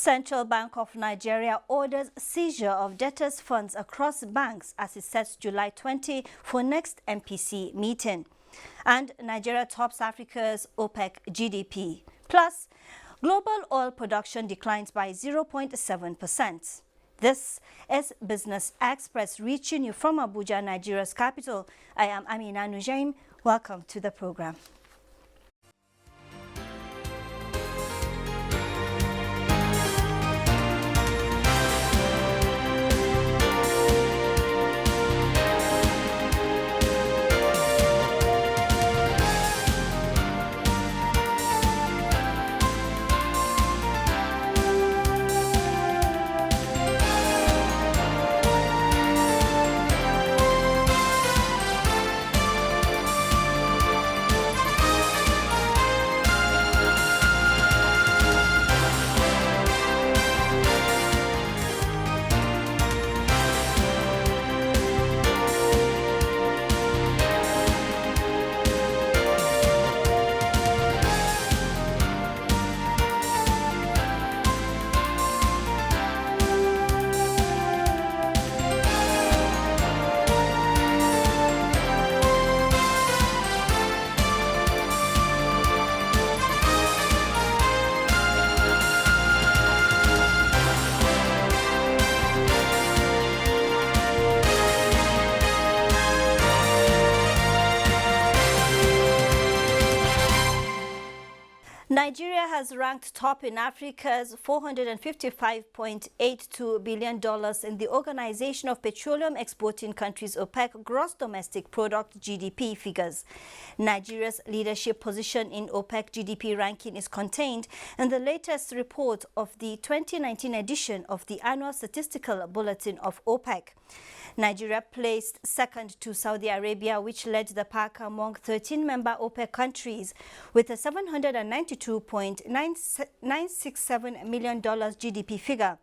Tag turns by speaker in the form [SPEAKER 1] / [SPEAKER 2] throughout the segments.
[SPEAKER 1] Central Bank of Nigeria orders seizure of debtors' funds across banks as it sets July 20 for next MPC meeting. And Nigeria tops Africa's OPEC GDP. Plus, global oil production declines by 0.7%. This is Business Express, reaching you from Abuja, Nigeria's capital. I am Amina Nujaim. Welcome to the program. Nigeria has ranked top in Africa's $455.82 billion in the Organization of Petroleum Exporting Countries OPEC Gross Domestic Product GDP figures. Nigeria's leadership position in OPEC GDP ranking is contained in the latest report of the 2019 edition of the Annual Statistical Bulletin of OPEC. Nigeria placed second to Saudi Arabia, which led the pack among 13 member OPEC countries with a $792.967 million GDP figure.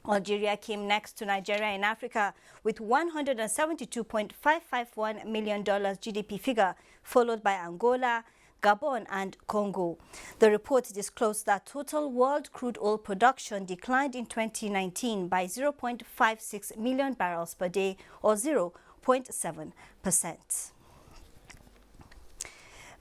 [SPEAKER 1] Algeria came next to Nigeria in Africa with $172.551 million GDP figure, followed by Angola, Gabon and Congo. The report disclosed that total world crude oil production declined in 2019 by 0.56 million barrels per day, or 0.7%.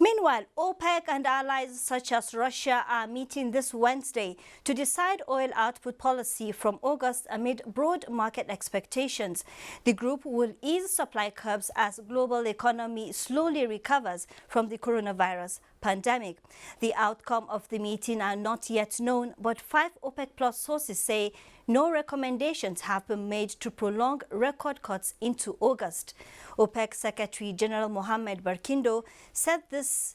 [SPEAKER 1] Meanwhile, OPEC and allies such as Russia are meeting this Wednesday to decide oil output policy from August amid broad market expectations. The group will ease supply curbs as global economy slowly recovers from the coronavirus pandemic. The outcome of the meeting are not yet known, but 5 OPEC Plus sources say no recommendations have been made to prolong record cuts into August. OPEC Secretary General Mohammed Barkindo said this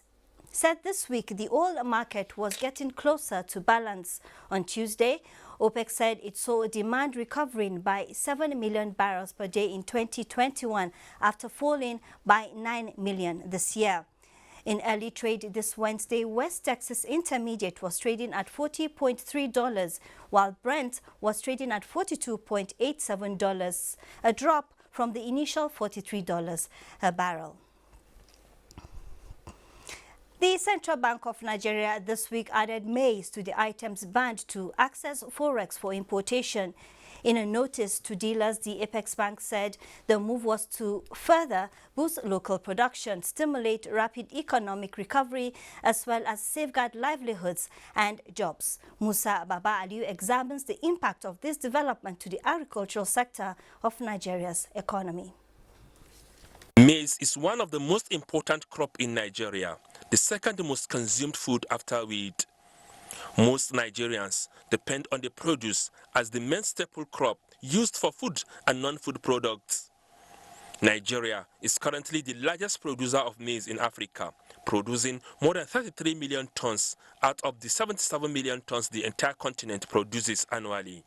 [SPEAKER 1] week the oil market was getting closer to balance. On Tuesday, OPEC said it saw demand recovering by 7 million barrels per day in 2021 after falling by 9 million this year. In early trade this Wednesday, West Texas Intermediate was trading at $40.3, while Brent was trading at $42.87, a drop from the initial $43 a barrel. The Central Bank of Nigeria this week added maize to the items banned to access forex for importation. In a notice to dealers, the Apex Bank said the move was to further boost local production, stimulate rapid economic recovery, as well as safeguard livelihoods and jobs. Musa Baba Aliyu examines the impact of this development to the agricultural sector of Nigeria's economy.
[SPEAKER 2] Maize is one of the most important crops in Nigeria, the second most consumed food after wheat. Most Nigerians depend on the produce as the main staple crop used for food and non-food products. Nigeria is currently the largest producer of maize in Africa, producing more than 33 million tons out of the 77 million tons the entire continent produces annually.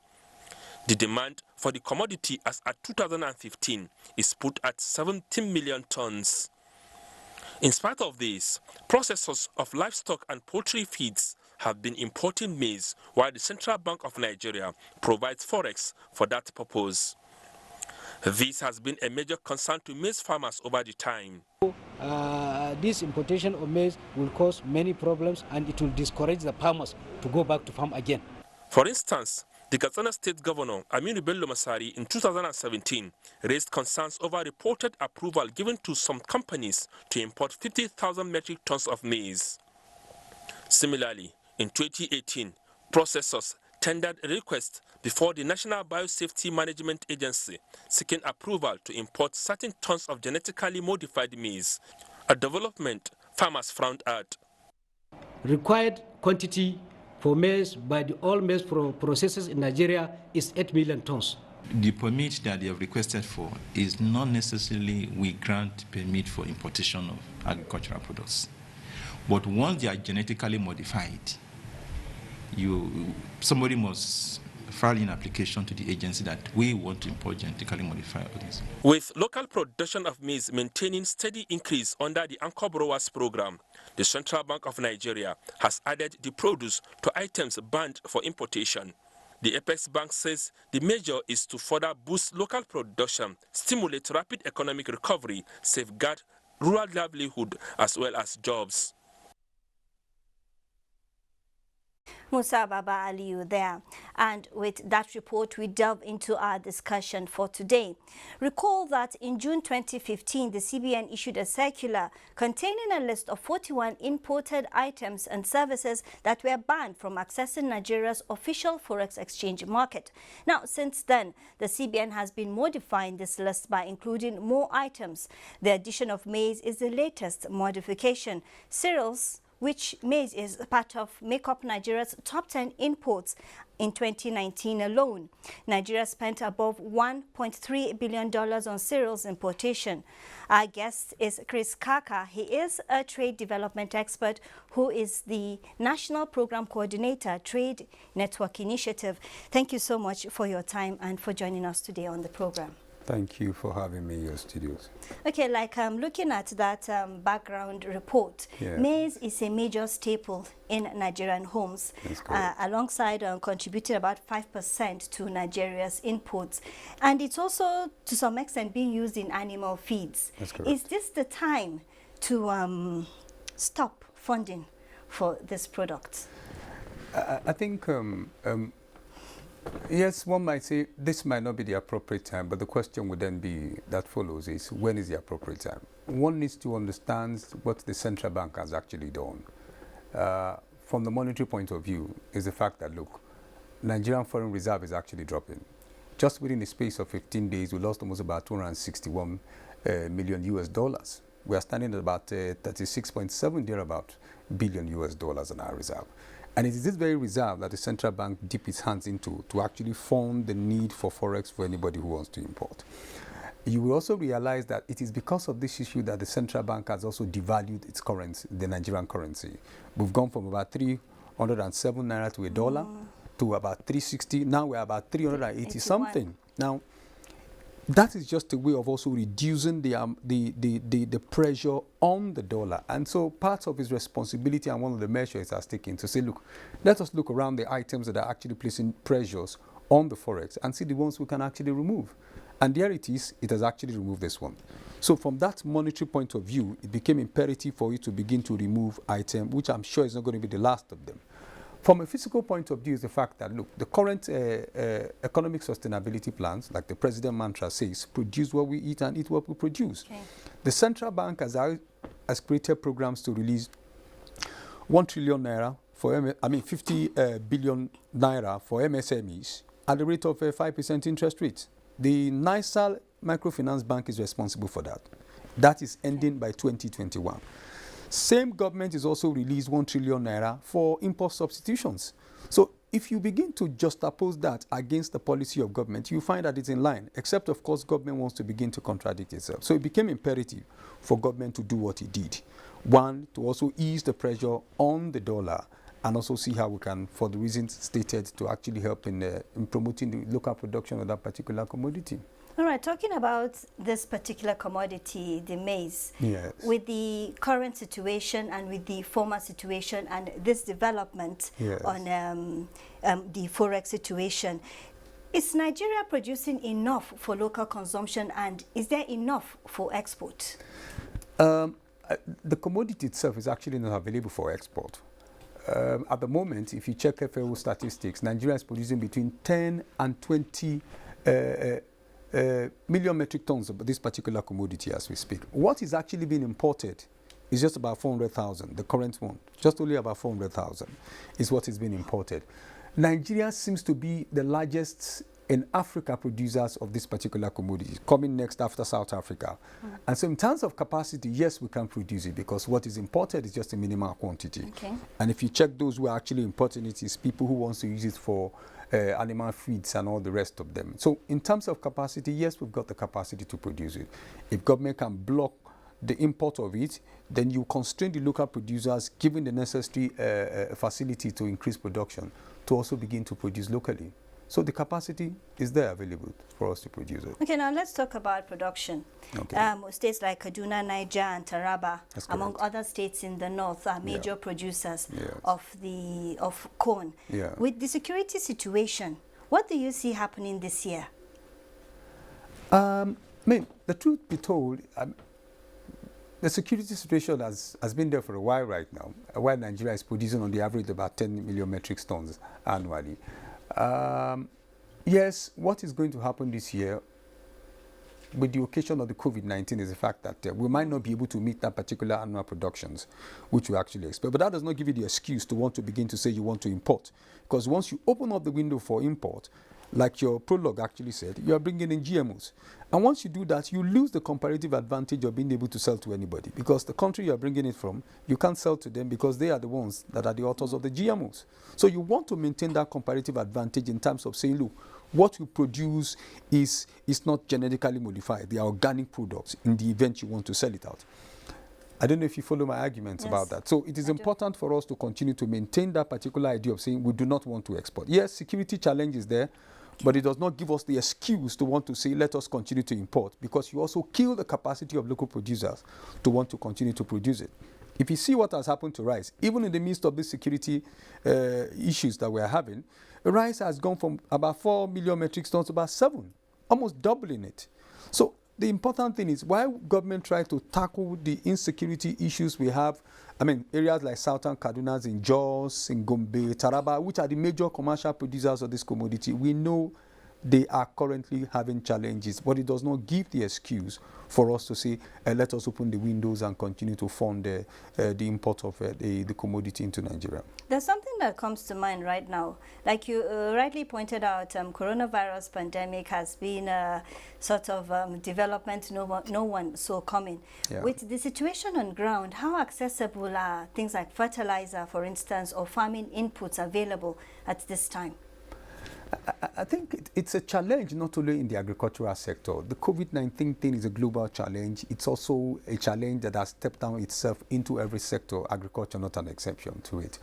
[SPEAKER 2] The demand for the commodity as at 2015 is put at 17 million tons. In spite of this, processors of livestock and poultry feeds have been importing maize, while the Central Bank of Nigeria provides forex for that purpose. This has been a major concern to maize farmers over the time.
[SPEAKER 3] This importation of maize will cause many problems and it will discourage the farmers to go back to farm again.
[SPEAKER 2] For instance, the Katsina State Governor, Aminu Bello Masari, in 2017 raised concerns over reported approval given to some companies to import 50,000 metric tons of maize. Similarly, in 2018, processors tendered a request before the National Biosafety Management Agency seeking approval to import certain tons of genetically modified maize, a development farmers frowned at.
[SPEAKER 3] Required quantity for maize by all maize processors in Nigeria is 8 million tons.
[SPEAKER 4] The permit that they have requested for is not necessarily we grant permit for importation of agricultural products. But once they are genetically modified, somebody must file an application to the agency that we want to import genetically modified organisms.
[SPEAKER 2] With local production of maize maintaining steady increase under the Anchor Growers program, the Central Bank of Nigeria has added the produce to items banned for importation. The Apex Bank says the measure is to further boost local production, stimulate rapid economic recovery, safeguard rural livelihood as well as jobs.
[SPEAKER 1] Musa Baba Aliyu there. And with that report, we delve into our discussion for today. Recall that in June 2015, the CBN issued a circular containing a list of 41 imported items and services that were banned from accessing Nigeria's official forex exchange market. Now, since then, the CBN has been modifying this list by including more items. The addition of maize is the latest modification. Cereals, which maize is part of, make up Nigeria's top 10 imports in 2019 alone. Nigeria spent above $1.3 billion on cereals importation. Our guest is Chris Kaka. He is a trade development expert who is the National Program Coordinator, Trade Network Initiative. Thank you so much for your time and for joining us today on the program.
[SPEAKER 5] Thank you for having me in your studios.
[SPEAKER 1] Okay, like looking at that background report,
[SPEAKER 5] Yeah.
[SPEAKER 1] maize is a major staple in Nigerian homes, alongside contributing about 5% to Nigeria's imports. And it's also, to some extent, being used in animal feeds.
[SPEAKER 5] That's correct.
[SPEAKER 1] Is this the time to stop funding for this product?
[SPEAKER 5] I think, yes, one might say this might not be the appropriate time, but the question would then be that follows is, when is the appropriate time? One needs to understand what the central bank has actually done. From the monetary point of view, is the fact that, look, Nigerian foreign reserve is actually dropping. Just within the space of 15 days, we lost almost about 261 million US dollars. We are standing at about 36.7 thereabout billion US dollars in our reserve. And it is this very reserve that the central bank dips its hands into to actually fund the need for forex for anybody who wants to import. You will also realize that it is because of this issue that the central bank has also devalued its currency, the Nigerian currency. We've gone from about 307 naira to a dollar to about 360. Now we're about 380 something. Now, that is just a way of also reducing the pressure on the dollar. And so part of his responsibility and one of the measures he has taken to say, look, let us look around the items that are actually placing pressures on the forex and see the ones we can actually remove. And there it is, it has actually removed this one. So from that monetary point of view, it became imperative for you to begin to remove items, which I'm sure is not going to be the last of them. From a physical point of view is the fact that, look, the current economic sustainability plans, like the president mantra says, produce what we eat and eat what we produce. Okay. The central bank has created programs to release 1 trillion naira for, 50 billion naira for MSMEs at the rate of 5% interest rate. The NISAL Microfinance Bank is responsible for that. That is ending by 2021. Same government is also released 1 trillion naira for import substitutions. So if you begin to juxtapose that against the policy of government, you find that it's in line, except of course government wants to begin to contradict itself. So it became imperative for government to do what it did. One, to also ease the pressure on the dollar and also see how we can, for the reasons stated, to actually help in promoting the local production of that particular commodity.
[SPEAKER 1] All right, talking about this particular commodity, the maize,
[SPEAKER 5] yes,
[SPEAKER 1] with the current situation and with the former situation and this development, yes, on the forex situation, is Nigeria producing enough for local consumption, and is there enough for export?
[SPEAKER 5] The commodity itself is actually not available for export. At the moment, if you check FAO statistics, Nigeria is producing between 10 and 20 million metric tons of this particular commodity as we speak. What is actually being imported is just about 400,000, the current one. Just only about 400,000 is what is being imported. Nigeria seems to be the largest in Africa producers of this particular commodity, coming next after South Africa. And so in terms of capacity, yes, we can produce it because what is imported is just a minimal quantity.
[SPEAKER 1] Okay.
[SPEAKER 5] And if you check those who are actually importing it, is people who want to use it for animal feeds and all the rest of them. So in terms of capacity, yes, we've got the capacity to produce it. If government can block the import of it, then you constrain the local producers, given the necessary facility to increase production, to also begin to produce locally. So the capacity is there available for us to produce it.
[SPEAKER 1] Okay, now let's talk about production.
[SPEAKER 5] Okay.
[SPEAKER 1] States like Kaduna, Niger, and Taraba,
[SPEAKER 5] That's
[SPEAKER 1] among
[SPEAKER 5] correct.
[SPEAKER 1] other states in the north, are major producers
[SPEAKER 5] Yes.
[SPEAKER 1] of corn.
[SPEAKER 5] Yeah.
[SPEAKER 1] With the security situation, what do you see happening this year?
[SPEAKER 5] I mean, the truth be told, the security situation has been there for a while right now, while Nigeria is producing on the average about 10 million metric tons annually. Yes, what is going to happen this year with the occasion of the COVID-19 is the fact that we might not be able to meet that particular annual productions, which we actually expect. But that does not give you the excuse to want to begin to say you want to import. Because once you open up the window for import, like your prologue actually said, you are bringing in GMOs. And once you do that, you lose the comparative advantage of being able to sell to anybody. Because the country you are bringing it from, you can't sell to them because they are the ones that are the authors of the GMOs. So you want to maintain that comparative advantage in terms of saying, look, what you produce is not genetically modified. They are organic products in the event you want to sell it out. I don't know if you follow my arguments about that. So it is important for us to continue to maintain that particular idea of saying we do not want to export. Yes, security challenge is there, but it does not give us the excuse to want to say, let us continue to import, because you also kill the capacity of local producers to want to continue to produce it. If you see what has happened to rice, even in the midst of the security issues that we are having, rice has gone from about 4 million metric tons to about 7, almost doubling it. So the important thing is, while government try to tackle the insecurity issues we have, I mean, areas like Southern Kaduna, in Jos, in Gombe, Taraba, which are the major commercial producers of this commodity, we know they are currently having challenges, but it does not give the excuse for us to say, let us open the windows and continue to fund the import of the commodity into Nigeria.
[SPEAKER 1] There's something that comes to mind right now. Like you rightly pointed out, coronavirus pandemic has been a sort of development no one saw coming.
[SPEAKER 5] Yeah.
[SPEAKER 1] With the situation on ground, how accessible are things like fertilizer, for instance, or farming inputs available at this time?
[SPEAKER 5] I think it's a challenge not only in the agricultural sector. The COVID-19 thing is a global challenge. It's also a challenge that has stepped down itself into every sector, agriculture not an exception to it.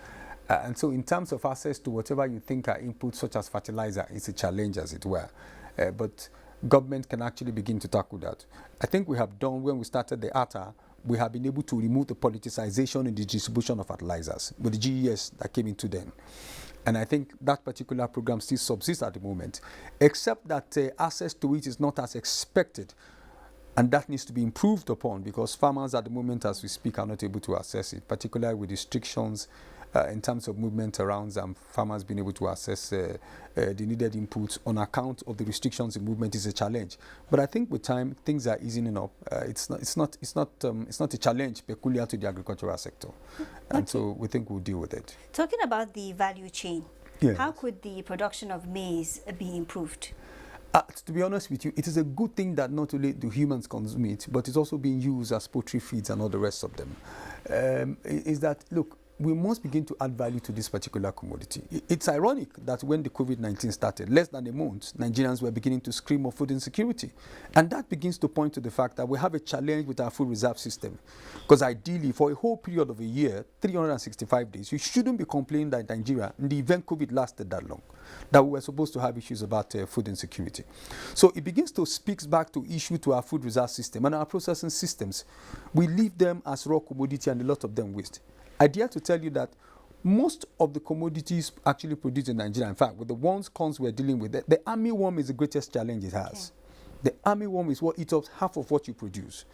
[SPEAKER 5] And so in terms of access to whatever you think are inputs such as fertilizer, it's a challenge as it were. But government can actually begin to tackle that. I think we have done, when we started the ATA, we have been able to remove the politicization in the distribution of fertilizers with the GES that came into them. And I think that particular program still subsists at the moment, except that access to it is not as expected. And that needs to be improved upon, because farmers at the moment as we speak are not able to access it, particularly with restrictions in terms of movement around farmers being able to access the needed inputs on account of the restrictions in movement is a challenge. But I think with time things are easing up. It's not a challenge peculiar to the agricultural sector, and so we think we'll deal with it.
[SPEAKER 1] Talking about the value chain,
[SPEAKER 5] Yes.
[SPEAKER 1] how could the production of maize be improved?
[SPEAKER 5] To be honest with you, it is a good thing that not only do humans consume it, but it's also being used as poultry feeds and all the rest of them. Is that, look, we must begin to add value to this particular commodity. It's ironic that when the COVID-19 started, less than a month, Nigerians were beginning to scream of food insecurity. And that begins to point to the fact that we have a challenge with our food reserve system. Because ideally, for a whole period of a year, 365 days, you shouldn't be complaining that Nigeria, in the event COVID lasted that long, that we were supposed to have issues about food insecurity. So it begins to speak back to issue to our food reserve system and our processing systems. We leave them as raw commodity and a lot of them waste. I dare to tell you that most of the commodities actually produced in Nigeria, in fact, with the corns we're dealing with, the armyworm is the greatest challenge it has. Okay. The armyworm is what eats up half of what you produce.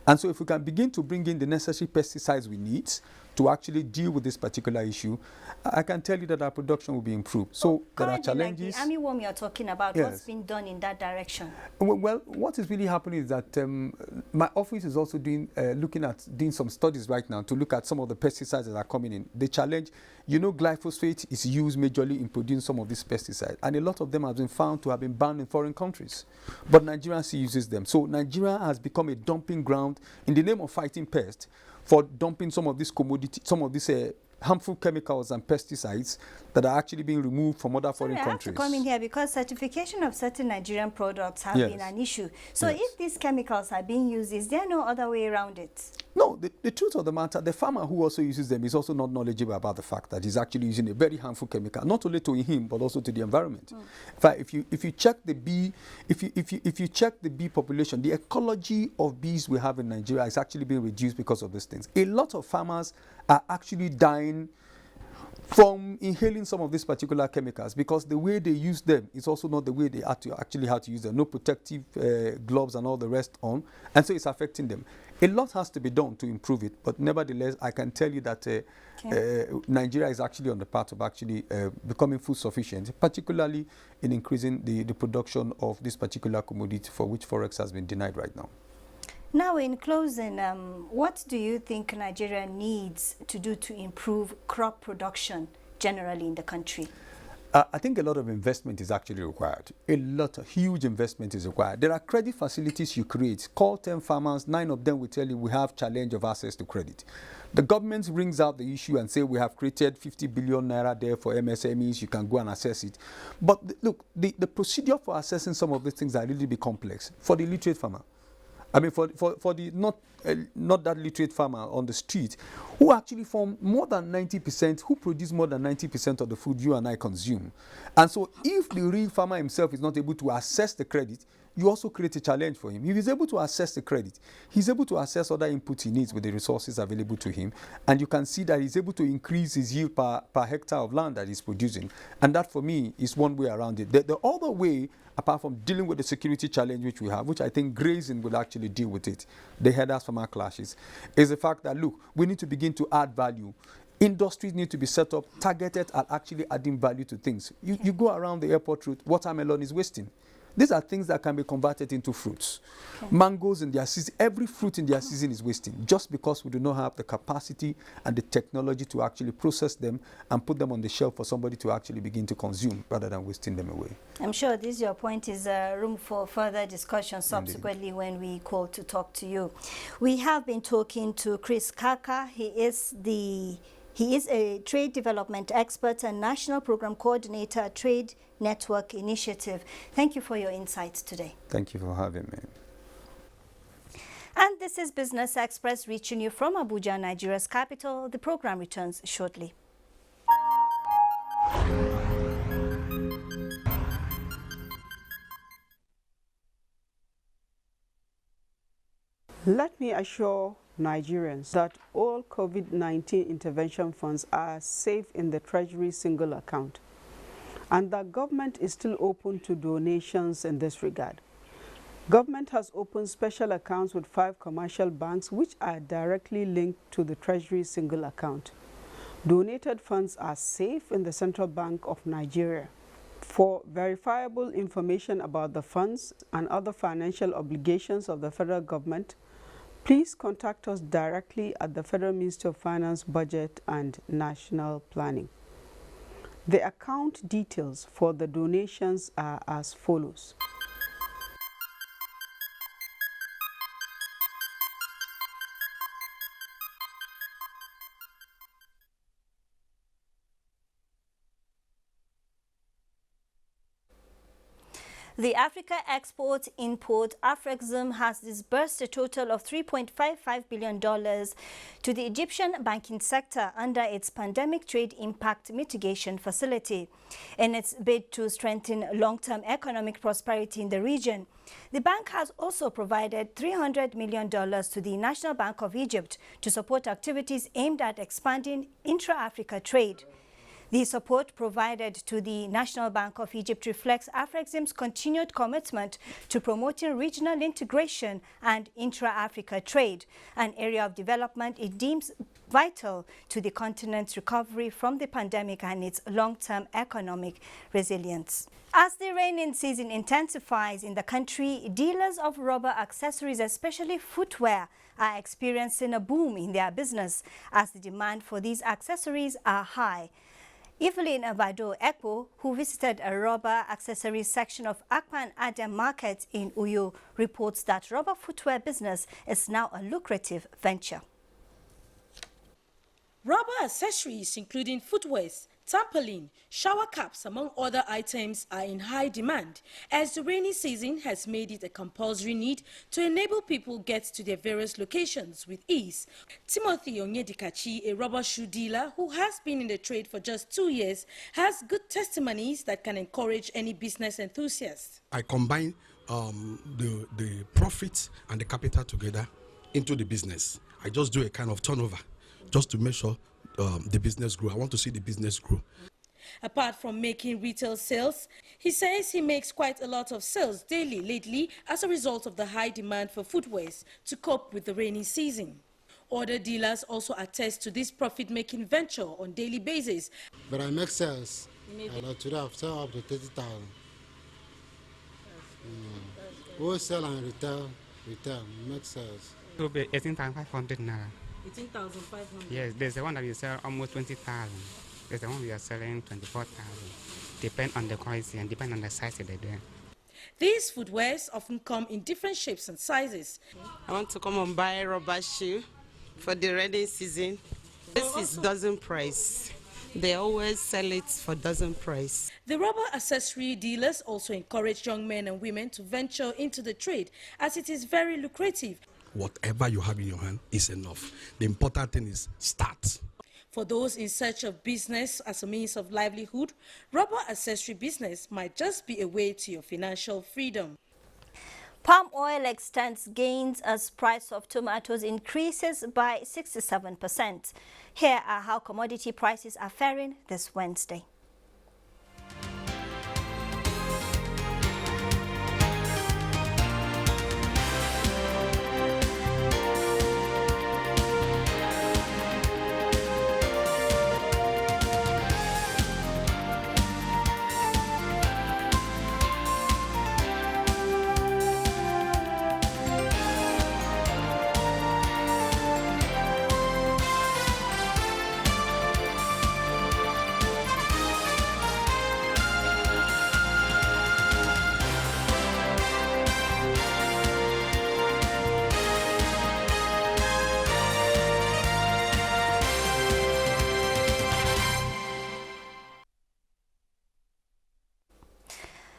[SPEAKER 5] And so if we can begin to bring in the necessary pesticides we need to actually deal with this particular issue, I can tell you that our production will be improved. So there are challenges.
[SPEAKER 1] Like the army worm you're talking about,
[SPEAKER 5] Yes.
[SPEAKER 1] what's been done in that direction?
[SPEAKER 5] Well, what is really happening is that my office is also looking at doing some studies right now to look at some of the pesticides that are coming in. The challenge, glyphosate is used majorly in producing some of these pesticides, and a lot of them have been found to have been banned in foreign countries. But Nigeria still uses them. So Nigeria has become a dumping ground in the name of fighting pests for dumping some of these harmful chemicals and pesticides that are actually being removed from other foreign countries.
[SPEAKER 1] I have to come in here because certification of certain Nigerian products have been an issue. So if these chemicals are being used, is there no other way around it?
[SPEAKER 5] No, the truth of the matter, the farmer who also uses them is also not knowledgeable about the fact that he's actually using a very harmful chemical, not only to him but also to the environment. In fact, if you check the bee, if you check the bee population, the ecology of bees we have in Nigeria is actually being reduced because of these things. A lot of farmers are actually dying from inhaling some of these particular chemicals because the way they use them is also not the way they actually have to use them. No protective gloves and all the rest on, and so it's affecting them. A lot has to be done to improve it, but nevertheless, I can tell you that Nigeria is actually on the path of actually becoming food sufficient, particularly in increasing the production of this particular commodity for which Forex has been denied right now.
[SPEAKER 1] Now, in closing, what do you think Nigeria needs to do to improve crop production generally in the country?
[SPEAKER 5] I think a lot of investment is actually required. A lot of huge investment is required. There are credit facilities you create. Call 10 farmers, 9 of them will tell you we have challenge of access to credit. The government brings out the issue and say we have created 50 billion naira there for MSMEs, you can go and assess it. But look, the procedure for assessing some of these things are really complex for the literate farmer. I mean, for the not that literate farmer on the street, who actually form more than 90%, who produce more than 90% of the food you and I consume. And so if the real farmer himself is not able to assess the credit, you also create a challenge for him. If he's able to assess the credit, he's able to assess other inputs he needs with the resources available to him, and you can see that he's able to increase his yield per hectare of land that he's producing. And that, for me, is one way around it. The other way, apart from dealing with the security challenge which we have, which I think grazing will actually deal with it, the headers from our clashes, is the fact that, look, we need to begin to add value. Industries need to be set up, targeted at actually adding value to things. You go around the airport route, watermelon is wasting. These are things that can be converted into fruits. Mangoes in their season, every fruit in their season is wasting just because we do not have the capacity and the technology to actually process them and put them on the shelf for somebody to actually begin to consume rather than wasting them away.
[SPEAKER 1] I'm sure your point is room for further discussion subsequently. Indeed. When we call to talk to you. We have been talking to Chris Kaka. He is a trade development expert and national program coordinator at Trade Network Initiative. Thank you for your insights today.
[SPEAKER 5] Thank you for having me.
[SPEAKER 1] And this is Business Express reaching you from Abuja, Nigeria's capital. The program returns shortly.
[SPEAKER 6] Let me assure Nigerians that all COVID-19 intervention funds are safe in the Treasury single account, and that government is still open to donations in this regard. Government has opened special accounts with 5 commercial banks which are directly linked to the Treasury single account. Donated funds are safe in the Central Bank of Nigeria. For verifiable information about the funds and other financial obligations of the federal government, please contact us directly at the Federal Ministry of Finance, Budget and National Planning. The account details for the donations are as follows.
[SPEAKER 1] The Africa Export-Import Afrexim has disbursed a total of $3.55 billion to the Egyptian banking sector under its Pandemic Trade Impact Mitigation Facility in its bid to strengthen long-term economic prosperity in the region. The bank has also provided $300 million to the National Bank of Egypt to support activities aimed at expanding intra-Africa trade. The support provided to the National Bank of Egypt reflects Afrexim's continued commitment to promoting regional integration and intra-Africa trade, an area of development it deems vital to the continent's recovery from the pandemic and its long-term economic resilience. As the rainy season intensifies in the country, dealers of rubber accessories, especially footwear, are experiencing a boom in their business as the demand for these accessories are high. Evelyn Abado Ekpo, who visited a rubber accessories section of Akpan Adem Market in Uyo, reports that rubber footwear business is now a lucrative venture.
[SPEAKER 7] Rubber accessories, including footwears, trampoline, shower caps, among other items, are in high demand as the rainy season has made it a compulsory need to enable people get to their various locations with ease. Timothy Onyedikachi, a rubber shoe dealer who has been in the trade for just 2 years, has good testimonies that can encourage any business enthusiast.
[SPEAKER 8] I combine the profits and the capital together into the business. I just do a kind of turnover just to make sure the business grow. I want to see the business grow.
[SPEAKER 7] Apart from making retail sales, he says he makes quite a lot of sales daily lately as a result of the high demand for footwears to cope with the rainy season. Other dealers also attest to this profit-making venture on daily basis.
[SPEAKER 9] But I make sales. Today I've sold up to 30,000. Wholesale and retail, make sales.
[SPEAKER 10] It will be 18,500 now.
[SPEAKER 7] 18,500.
[SPEAKER 10] Yes, there's the one that we sell almost 20,000. There's the one we are selling 24,000. Depend on the quality and depend on the size that they do.
[SPEAKER 7] These footwears often come in different shapes and sizes.
[SPEAKER 11] I want to come and buy a rubber shoe for the rainy season. This is dozen price. They always sell it for dozen price.
[SPEAKER 7] The rubber accessory dealers also encourage young men and women to venture into the trade as it is very lucrative.
[SPEAKER 8] Whatever you have in your hand is enough. The important thing is start.
[SPEAKER 7] For those in search of business as a means of livelihood, rubber accessory business might just be a way to your financial freedom.
[SPEAKER 1] Palm oil extends gains as price of tomatoes increases by 67%. Here are how commodity prices are faring this Wednesday.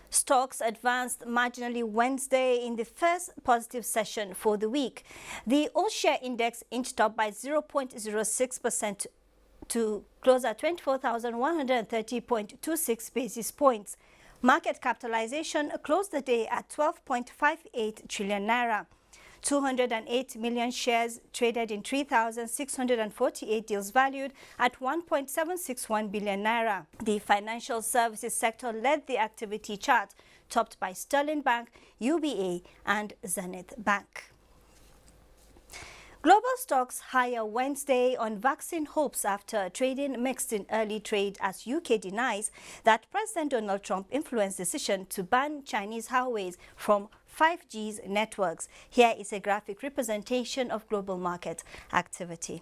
[SPEAKER 1] Stocks advanced marginally Wednesday in the first positive session for the week. The all-share index inched up by 0.06% to close at 24,130.26 basis points. Market capitalization closed the day at 12.58 trillion naira. 208 million shares traded in 3,648 deals valued at 1.761 billion naira. The financial services sector led the activity chart, topped by Sterling Bank, UBA and Zenith Bank. Global stocks higher Wednesday on vaccine hopes after trading mixed in early trade as UK denies that President Donald Trump influenced decision to ban Chinese Huawei from 5G's networks. Here is a graphic representation of global market activity.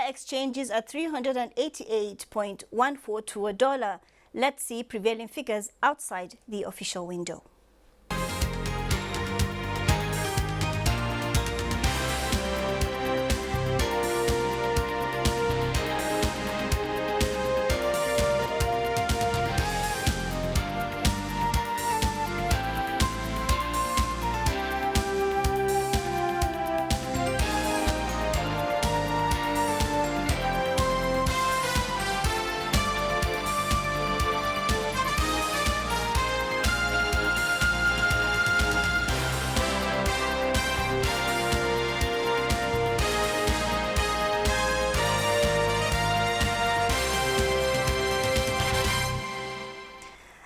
[SPEAKER 1] exchanges at 388.14 to a dollar. Let's see prevailing figures outside the official window.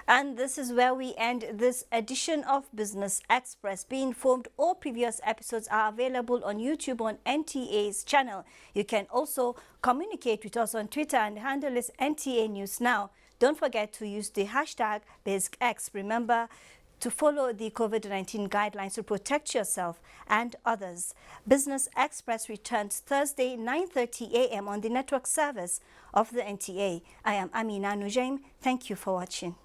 [SPEAKER 1] And this is where we end this edition of Business Express. Be informed, all previous episodes are available on YouTube on NTA's channel. You can also communicate with us on Twitter, and the handle is NTA News Now. Don't forget to use the hashtag BizX. Remember to follow the COVID-19 guidelines to protect yourself and others. Business Express returns Thursday, 9:30 a.m. on the network service of the NTA. I am Amina Nujaim. Thank you for watching.